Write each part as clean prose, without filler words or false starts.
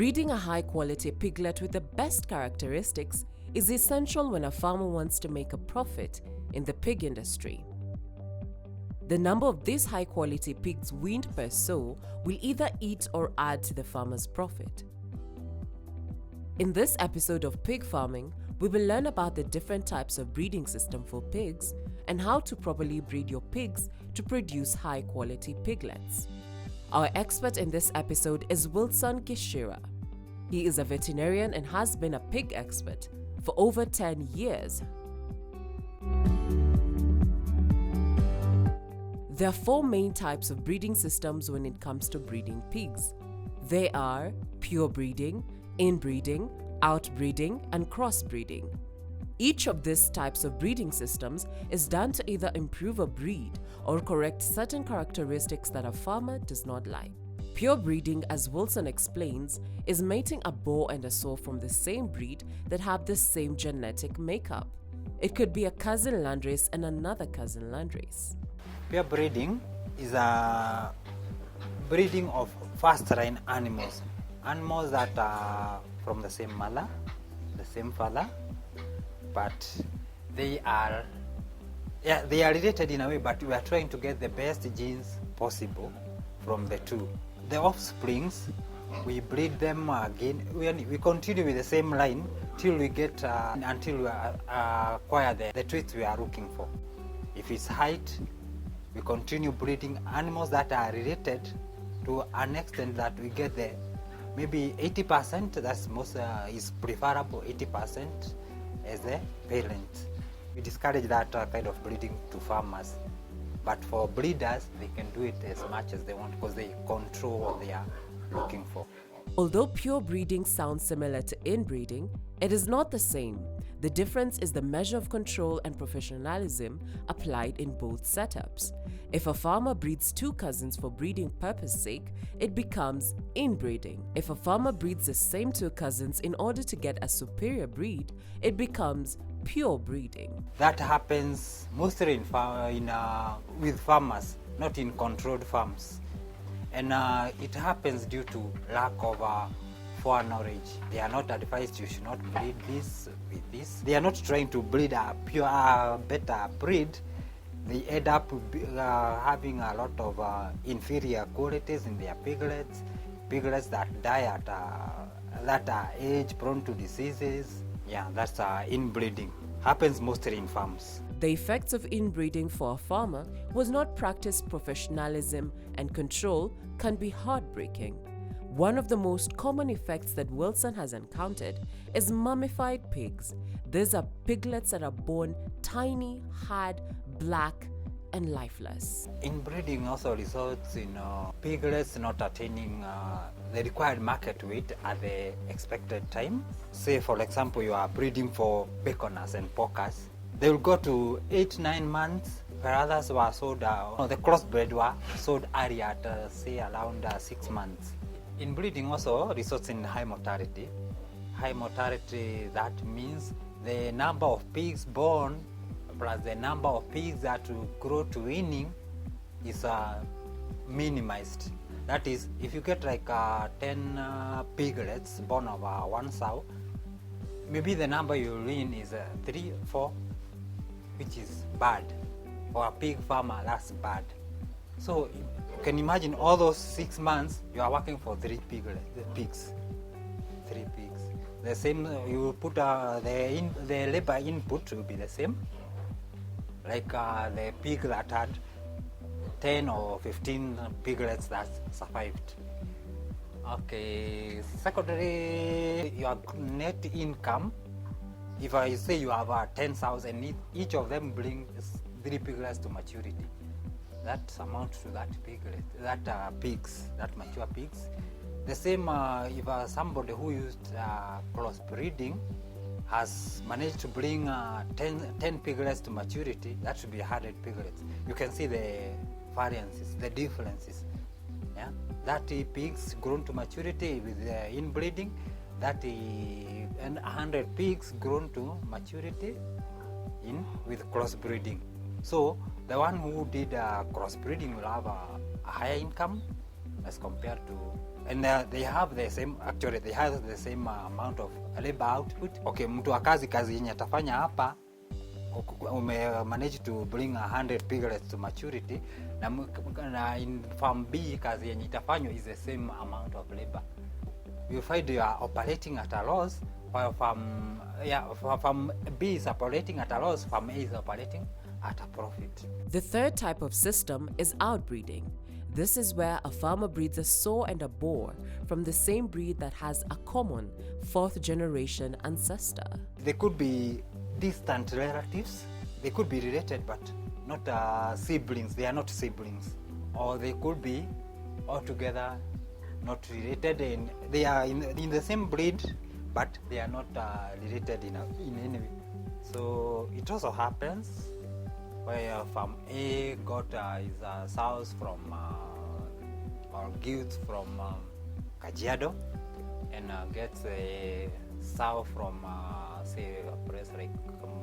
Breeding a high-quality piglet with the best characteristics is essential when a farmer wants to make a profit in the pig industry. The number of these high-quality pigs weaned per sow will either eat or add to the farmer's profit. In this episode of Pig Farming, we will learn about the different types of breeding system for pigs and how to properly breed your pigs to produce high-quality piglets. Our expert in this episode is Wilson Gishira. He is a veterinarian and has been a pig expert for over 10 years. There are 4 main types of breeding systems when it comes to breeding pigs. They are pure breeding, inbreeding, outbreeding, and crossbreeding. Each of these types of breeding systems is done to either improve a breed or correct certain characteristics that a farmer does not like. Pure breeding, as Wilson explains, is mating a boar and a sow from the same breed that have the same genetic makeup. It could be a cousin landrace and another cousin landrace. Pure breeding is a breeding of first-line animals. Animals that are from the same mother, the same father, but they are related in a way, but we are trying to get the best genes possible from the two. The offsprings, we breed them again. We continue with the same line till we get until we acquire the traits we are looking for. If it's height, we continue breeding animals that are related to an extent that we get the maybe 80%. That's most is preferable. 80% as a parent. We discourage that kind of breeding to farmers, but for breeders, they can do it as much as they want because they control what they are looking for. Although pure breeding sounds similar to inbreeding, it is not the same. The difference is the measure of control and professionalism applied in both setups. If a farmer breeds 2 cousins for breeding purpose sake, it becomes inbreeding. If a farmer breeds the same 2 cousins in order to get a superior breed, it becomes pure breeding. That happens mostly with farmers, not in controlled farms. And it happens due to lack of foreknowledge. They are not advised you should not breed this with this. They are not trying to breed a pure, better breed. They end up having a lot of inferior qualities in their piglets, piglets that die at that age, prone to diseases. Yeah, that's inbreeding. Happens mostly in farms. The effects of inbreeding for a farmer who has not practiced professionalism and control can be heartbreaking. One of the most common effects that Wilson has encountered is mummified pigs. These are piglets that are born tiny, hard, black, and lifeless. Inbreeding also results in piglets not attaining the required market weight at the expected time. Say, for example, you are breeding for baconers and porkers. They will go to 8-9 months, where others were sold, the crossbred were sold earlier at, say, around 6 months. Inbreeding also results in high mortality. High mortality, that means the number of pigs born plus the number of pigs that will grow to weaning is minimized. That is, if you get like 10 piglets born of one sow, maybe the number you wean is 3, 4, which is bad. For a pig farmer, that's bad. So you can imagine all those 6 months you are working for 3 pigs. 3 pigs. The same, you put the labor input will be the same. Like the pig that had 10 or 15 piglets that survived. Okay, secondary, your net income, if I say you have 10,000, each of them brings 3 piglets to maturity. That amounts to that piglet, that mature pigs. The same if somebody who used crossbreeding has managed to bring 10 piglets to maturity, that should be 100 piglets. You can see the variances, the differences. Yeah? 30 pigs grown to maturity with inbreeding, 100 pigs grown to maturity with crossbreeding. So the one who did crossbreeding will have a higher income as compared to, and they have the same, actually they have the same amount of labor output. Okay, mtu wa kazi yenye atafanya hapa, manage to bring 100 piglets to maturity, na in farm B kazi yenye itafanywa is the same amount of labor. You find you are operating at a loss, while farm B is operating at a loss, farm A is operating at a profit. The third type of system is outbreeding. This is where a farmer breeds a sow and a boar from the same breed that has a common fourth generation ancestor. They could be distant relatives, they could be related but not siblings, they are not siblings. Or they could be altogether not related, and they are in the same breed but they are not related in any way. So it also happens where farm A got his sows from or gifts from Kajiado, and gets a sow from say a place like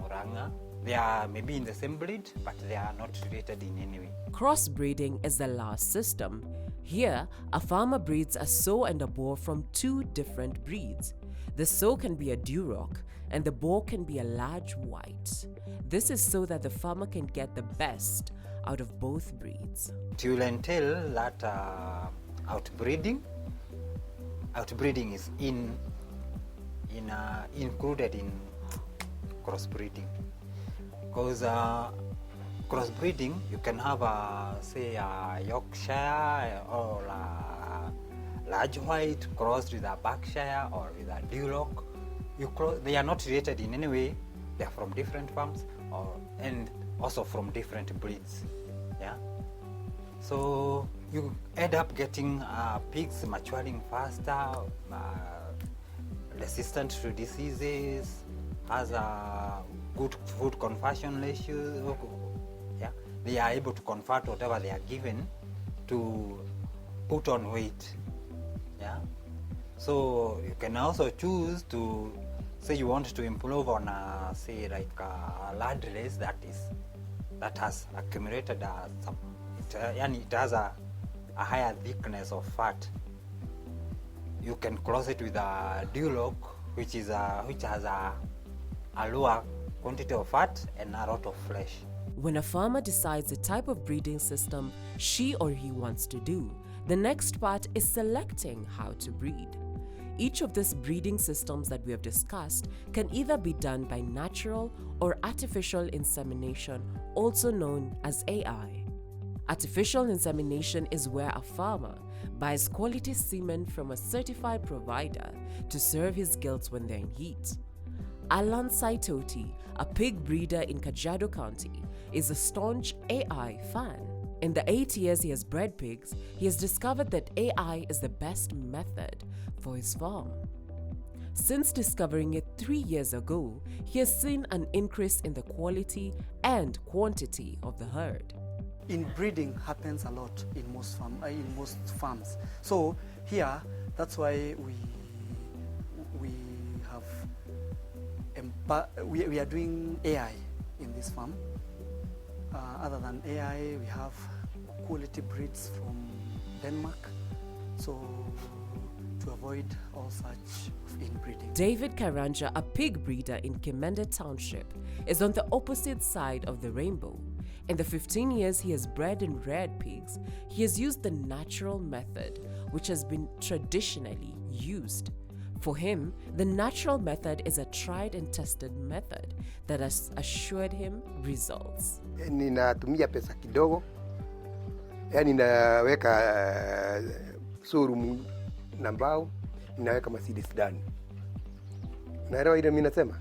Muranga. They are maybe in the same breed but they are not related in any way. Crossbreeding is the last system. Here, a farmer breeds a sow and a boar from two different breeds. The sow can be a Duroc and the boar can be a large white. This is so that the farmer can get the best out of both breeds. To entail that outbreeding is included in crossbreeding, because crossbreeding, you can have say a Yorkshire or a large white crossed with a Berkshire or with a Duroc. They are not related in any way. They are from different farms and also from different breeds. Yeah. So you end up getting pigs maturing faster, resistant to diseases, has a good food conversion ratio. Yeah, they are able to convert whatever they are given to put on weight. Yeah, so you can also choose to say you want to improve on say like a large race that has accumulated it has a higher thickness of fat. You can cross it with a Duroc, which has a lower quantity of fat and a lot of flesh. When a farmer decides the type of breeding system she or he wants to do, the next part is selecting how to breed. Each of these breeding systems that we have discussed can either be done by natural or artificial insemination, also known as AI. Artificial insemination is where a farmer buys quality semen from a certified provider to serve his gilts when they're in heat. Alan Saitoti, a pig breeder in Kajiado County, is a staunch AI fan. In the 8 years he has bred pigs, he has discovered that AI is the best method for his farm. Since discovering it 3 years ago, he has seen an increase in the quality and quantity of the herd. Inbreeding happens a lot in most farms. So here, that's why we are doing AI in this farm. Other than AI, we have quality breeds from Denmark, so to avoid all such inbreeding. David Karanja, a pig breeder in Kimende Township, is on the opposite side of the rainbow. In the 15 years he has bred and reared pigs, he has used the natural method, which has been traditionally used. For him, the natural method is a tried and tested method that has assured him results. Ninatumia pesa kidogo, yani ninaweka showroom na mbao, ninaweka Mercedes ndani. Naelewa ile mimi nasema?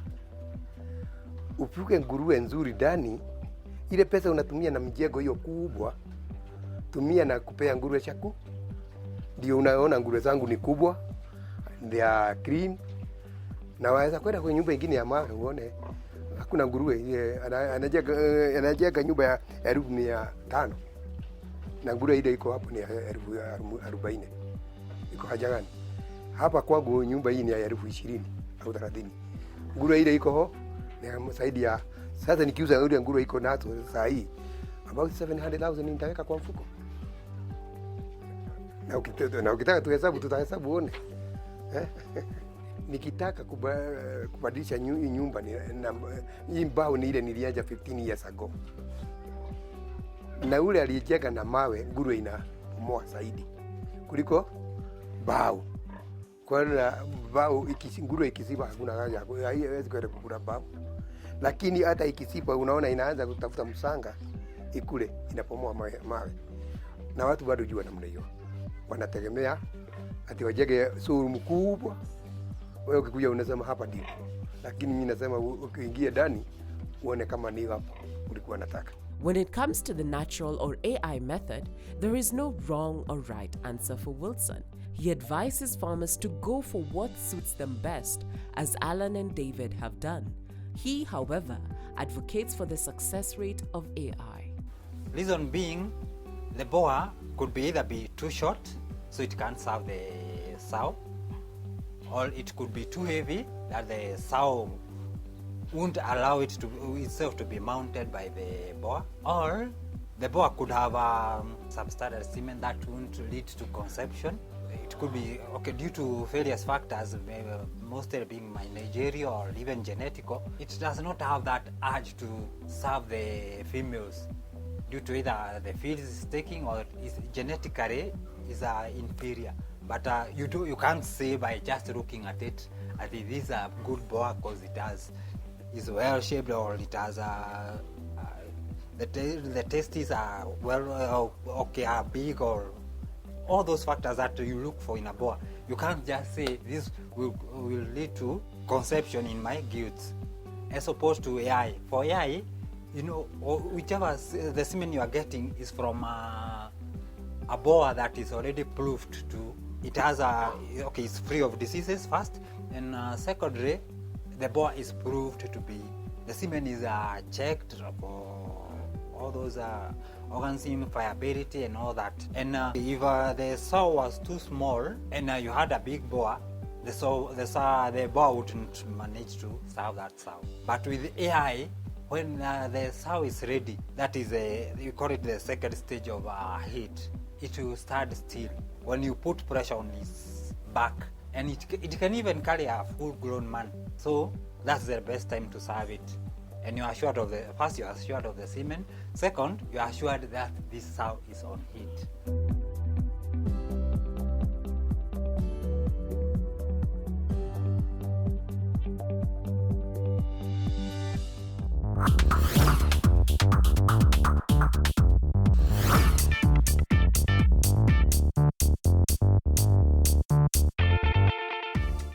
Upuke nguruwe nzuri ndani, ile pesa unatumia na mjengo hiyo kubwa, tumia na kupea nguruwe chaku. Ndio unaona nguruwe zangu ni kubwa, they are clean. Na waweza kwenda kwenye nyumba nyingine ya mawe uone hakuna nguruwe, anajenga nyumba ya 1,500. Na nguruwe ile iko hapo ni 40,000. Iko haja gani? Hapa kwangu nyumba hii ni ya 20,000 au 30. Nguruwe ile iko ho ni zaidi ya, sasa nikiuza ile nguruwe iko nazo saa hii about 700,000 nitaweka kwa mfuko. Na ukitaka tuhesabu, tutahesabu uone. Nikitaka kubadilisha nyumba hii mbao ni ile niliacha 15 years ago. Na ule alijenga na mawe, nguruwe inapomoa zaidi kuliko mbao. Kwa hiyo mbao nguruwe ikisiba hakuna haja, haiwezi kwenda kukula mbao. Lakini hata ikisiba unaona inaanza kutafuta msanga ikule, inapomoa mawe. Na watu bado jua namna hiyo. Wanategemea ati wajenge suru mkubwa. Wewe ukikuja unasema hapa ndio. Lakini mimi nasema ukiingia ndani uone kama ni hapo ulikuwa unataka. When it comes to the natural or AI method, there is no wrong or right answer for Wilson. He advises farmers to go for what suits them best, as Alan and David have done. He, however, advocates for the success rate of AI. Reason being, the boa could either be too short, so it can't serve the sow, or it could be too heavy that the sow won't allow itself to be mounted by the boa, or the boa could have substandard semen that won't lead to conception. It could be due to various factors, mostly being managerial or even genetical. It does not have that urge to serve the females due to either the field is taking or is genetically is inferior. But you can't say by just looking at it that it is a good boa because is well shaped, or it has the testes are are big, or all those factors that you look for in a boa. You can't just say this will lead to conception in my gilts, as opposed to AI. For AI, whichever the semen you are getting is from a boa that is already proved to. It has it's free of diseases first, and secondly, the boa is proved to be, the semen is checked for all those organs in viability and all that. And if the sow was too small and you had a big boa, the boa wouldn't manage to serve that sow. But with AI, when the sow is ready, that is you call it the second stage of heat, it will stand still when you put pressure on its back, and it can even carry a full-grown man. So that's the best time to serve it. And you are assured of you are assured of the semen. Second, you are assured that this sow is on heat.